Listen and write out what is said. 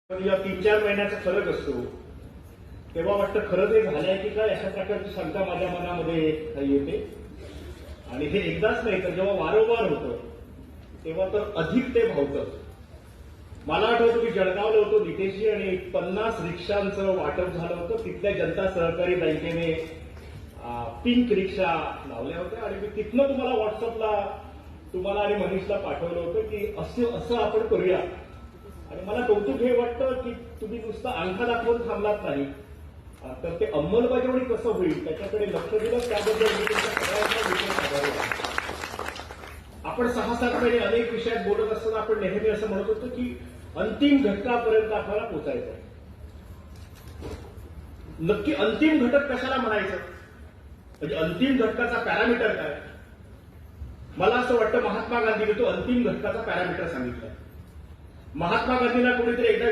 पण या 3-4 महिन्याचा फरक असतो तेव्हा वाटतं खरं ते झालंय की काय अशा प्रकारची शंका माझ्या मनामध्ये येते. आणि हे एकदाच नाही तर जेव्हा वारंवार होतं तेव्हा तर अधिक ते भावतं. मला आठवतं की जळगावला होतो नितेशजी आणि 50 रिक्षांचं वाटप झालं होतं. तिथल्या जनता सहकारी बँकेने पिंक रिक्षा लावल्या होत्या आणि मी तिथनं तुम्हाला व्हॉट्सअपला तुम्हाला आणि मनीषला पाठवलं होतं की असं आपण करूया. आणि मला कौतुक हे वाटतं की तुम्ही नुसतं अंगठा दाखवून थांबलात नाही तर ते अंमलबजावणी कसं होईल त्याच्याकडे लक्ष दिलं. त्याबद्दल मी तुमच्या सगळ्यांचा विशेष आभारी आहे. आपण 6-7 महिने अनेक विषयात बोलत असताना आपण नेहमी असं म्हणत होतो की अंतिम घटकापर्यंत आपल्याला पोचायचं आहे. नक्की अंतिम घटक कशाला म्हणायचं म्हणजे अंतिम घटकाचा पॅरामीटर काय. मला असं वाटतं महात्मा गांधीने तो अंतिम घटकाचा पॅरामीटर सांगितलं. महात्मा गांधींना कोणीतरी एकदा